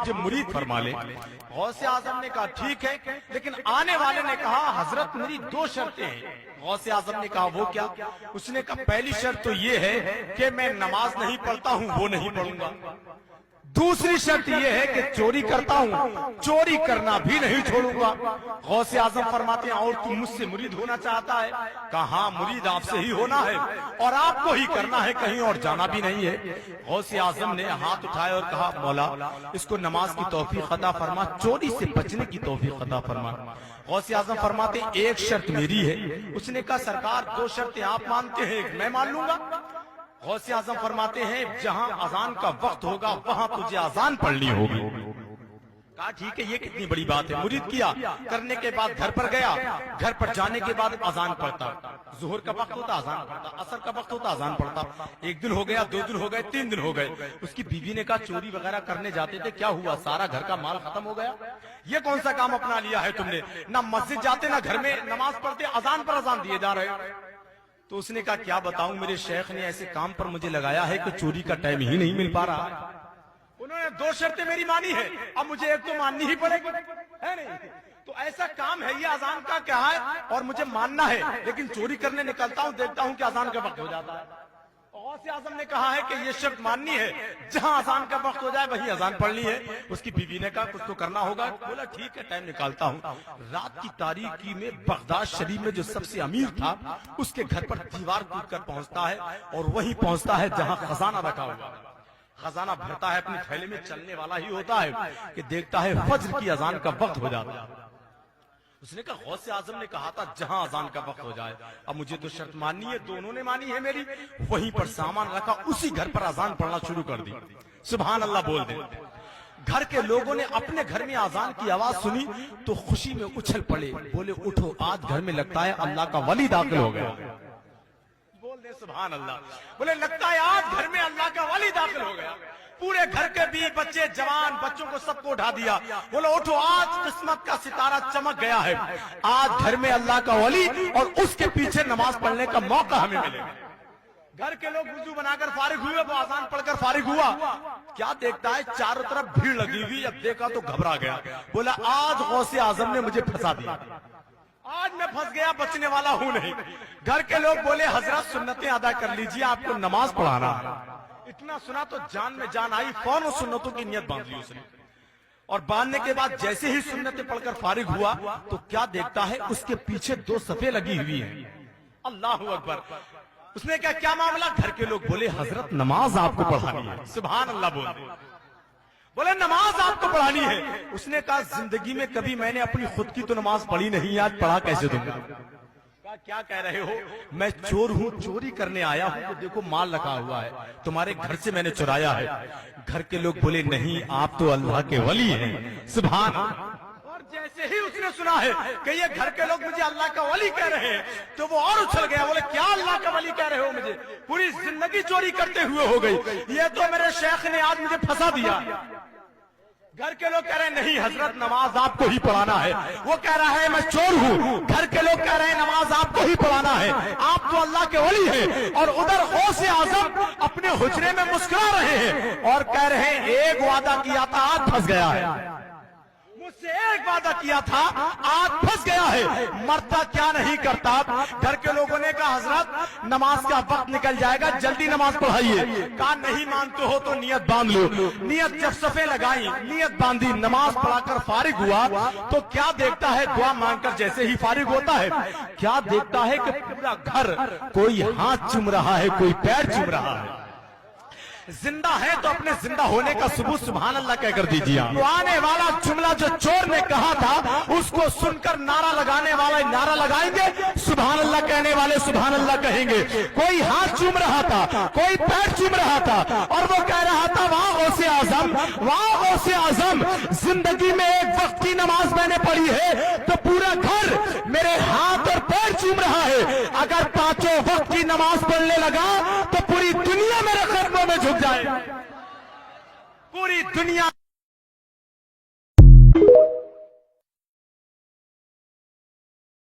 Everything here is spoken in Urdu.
جو مرید فرما لے۔ غوث اعظم نے کہا ٹھیک ہے، لیکن آنے والے نے کہا حضرت میری دو شرطیں ہیں۔ غوث اعظم نے کہا وہ کیا؟ اس نے کہا پہلی شرط تو یہ ہے کہ میں نماز نہیں پڑھتا ہوں، وہ نہیں پڑھوں گا۔ دوسری شرط یہ ہے کہ چوری کرتا ہوں، چوری کرنا بھی نہیں چھوڑوں گا۔ غوث اعظم فرماتے ہیں اور تم مجھ سے مرید ہونا چاہتا ہے؟ کہا ہاں، مرید آپ سے ہی ہونا ہے اور آپ کو ہی کرنا ہے، کہیں اور جانا بھی نہیں ہے۔ غوث اعظم نے ہاتھ اٹھائے اور کہا مولا اس کو نماز کی توفیق عطا فرما، چوری سے بچنے کی توفیق عطا فرما۔ غوث اعظم فرماتے ہیں ایک شرط میری ہے۔ اس نے کہا سرکار دو شرطیں آپ مانتے ہیں، ایک میں مان لوں گا۔ غوث اعظم فرماتے ہیں جہاں اذان کا وقت ہوگا وہاں تجھے اذان پڑھنی ہوگی۔ کہا ٹھیک ہے، یہ کتنی بڑی بات ہے۔ مرید کیا، کرنے کے بعد گھر پر گیا، گھر پر جانے کے بعد اذان پڑھتا۔ ظہر کا وقت ہوتا اذان پڑھتا، عصر کا وقت ہوتا اذان پڑھتا۔ ایک دن ہو گیا، دو دن ہو گئے، تین دن ہو گئے۔ اس کی بیوی نے کہا چوری وغیرہ کرنے جاتے تھے، کیا ہوا؟ سارا گھر کا مال ختم ہو گیا؟ یہ کون سا کام اپنا لیا ہے تم نے؟ نہ مسجد جاتے نہ گھر میں نماز پڑھتے، اذان پر اذان دیے جا رہے۔ تو اس نے کہا کیا بتاؤں، میرے شیخ نے ایسے کام پر مجھے لگایا ہے کہ چوری کا ٹائم ہی نہیں مل پا رہا۔ انہوں نے دو شرطیں میری مانی ہے، اب مجھے ایک تو ماننی ہی پڑے گی، ہے نہیں؟ تو ایسا کام ہے یہ اذان کا کیا ہے اور مجھے ماننا ہے، لیکن چوری کرنے نکلتا ہوں، دیکھتا ہوں کہ اذان کا وقت ہو جاتا ہے۔ غوث اعظم نے کہا ہے کہ یہ شرط ماننی ہے، جہاں اذان کا وقت ہو جائے وہیں اذان پڑھنی ہے۔ اس کی بیوی نے کہا کچھ تو کرنا ہوگا۔ بولا ٹھیک ہے، ٹائم نکالتا ہوں۔ رات کی تاریکی میں بغداد شریف میں جو سب سے امیر تھا اس کے گھر پر دیوار کود کر پہنچتا ہے اور وہیں پہنچتا ہے جہاں خزانہ رکھا ہوا ہے۔ خزانہ بھرتا ہے، اپنے تھیلے میں چلنے والا ہی ہوتا ہے کہ دیکھتا ہے فجر کی اذان کا وقت ہو جاتا ہے۔ اس نے کہا غوث اعظم نے کہا تھا جہاں اذان کا وقت ہو جائے، اب مجھے تو شرط ماننی ہے، دونوں نے مانی ہے میری۔ وہیں پر سامان رکھا، اسی گھر پر اذان پڑھنا شروع کر دی۔ سبحان اللہ بول دے۔ گھر کے لوگوں نے اپنے گھر میں اذان کی آواز سنی تو خوشی میں اچھل پڑے، بولے اٹھو آج گھر میں لگتا ہے اللہ کا ولی داخل ہو گیا۔ بول دے سبحان اللہ، بولے لگتا ہے آج گھر میں اللہ کا ولی داخل ہو گیا۔ پورے گھر کے بھی بچے جوان بچوں کو سب کو اٹھا دیا، بولو اٹھو آج قسمت کا ستارہ چمک گیا ہے، آج گھر میں اللہ کا ولی اور اس کے پیچھے نماز پڑھنے کا موقع ہمیں ملے گا۔ گھر کے لوگ وضو بنا کر فارغ ہوئے، وہ اذان پڑھ کر فارغ ہوا، کیا دیکھتا ہے چاروں طرف بھیڑ لگی ہوئی، اب دیکھا تو گھبرا گیا، بولا آج غوث اعظم نے مجھے پھنسا دیا، آج میں پھنس گیا، بچنے والا ہوں نہیں۔ گھر کے لوگ بولے حضرت سنتیں ادا کر لیجئے، آپ کو نماز پڑھانا۔ اتنا سنا تو جان میں جان آئی، فوراً سنتوں کی نیت باندھ لی اس نے، اور باندھنے کے بعد جیسے ہی سنتیں پڑھ کر فارغ ہوا تو کیا دیکھتا ہے اس کے پیچھے دو صفیں لگی ہوئی ہیں۔ اللہ اکبر۔ اس نے کہا کیا معاملہ؟ گھر کے لوگ بولے حضرت نماز آپ کو پڑھانی ہے۔ سبحان اللہ بولے نماز آپ کو پڑھانی ہے۔ اس نے کہا زندگی میں کبھی میں نے اپنی خود کی تو نماز پڑھی نہیں، آج پڑھا کیسے دوں گا؟ کیا کہہ رہے ہو؟ میں چور ہوں، چوری کرنے آیا ہوں، تو دیکھو مال رکھا ہوا ہے، تمہارے گھر سے میں نے چرایا ہے۔ گھر کے لوگ بولے نہیں، آپ تو اللہ کے ولی ہیں۔ سبحان اللہ۔ اور جیسے ہی اس نے سنا ہے کہ یہ گھر کے لوگ مجھے اللہ کا ولی کہہ رہے ہیں تو وہ اور اچھل گیا، بولے کیا اللہ کا ولی کہہ رہے ہو مجھے؟ پوری زندگی چوری کرتے ہوئے ہو گئی، یہ تو میرے شیخ نے آج مجھے پھنسا دیا۔ گھر کے لوگ کہہ رہے ہیں نہیں حضرت نماز آپ کو ہی پڑھانا ہے، وہ کہہ رہا ہے میں چور ہوں، گھر کے لوگ کہہ رہے ہیں نماز آپ کو ہی پڑھانا ہے، آپ تو اللہ کے ولی ہیں، اور ادھر غوث اعظم اپنے حجرے میں مسکرا رہے ہیں اور کہہ رہے ہیں ایک وعدہ کیا تھا آج پھنس گیا ہے، مجھ سے ایک وعدہ کیا تھا آج پھنس گیا ہے، مرتا کیا نہیں کرتا۔ گھر کے لوگوں نے کہا حضرت نماز کا وقت نکل جائے گا، جلدی نماز پڑھائیے۔ کہا نہیں مانتے ہو تو نیت باندھ لو۔ نیت جب صفیں لگائی، نیت باندھی، نماز پڑھا کر فارغ ہوا تو کیا دیکھتا ہے دعا مانگ کر جیسے ہی فارغ ہوتا ہے کیا دیکھتا ہے کہ پورا گھر کوئی ہاتھ چوم رہا ہے، کوئی پیر چوم رہا ہے۔ زندہ ہے تو اپنے زندہ ہونے کا ثبوت سبحان اللہ کہہ کر دیجیے۔ تو آنے والا جملہ جو چور نے کہا تھا اس کو سن کر نعرہ لگانے والے نعرہ لگائیں گے، سبحان اللہ کہنے والے سبحان اللہ کہیں گے۔ کوئی ہاتھ چوم رہا تھا، کوئی پیر چوم رہا تھا اور وہ کہہ رہا تھا واہ غوث اعظم، واہ غوث اعظم، زندگی میں ایک وقت کی نماز میں نے پڑھی ہے تو پورا گھر میرے ہاتھ اور پیر چوم رہا ہے، اگر پانچوں وقت کی نماز پڑھنے لگا تو پوری دنیا میرے قدموں میں جھک جائے، پوری دنیا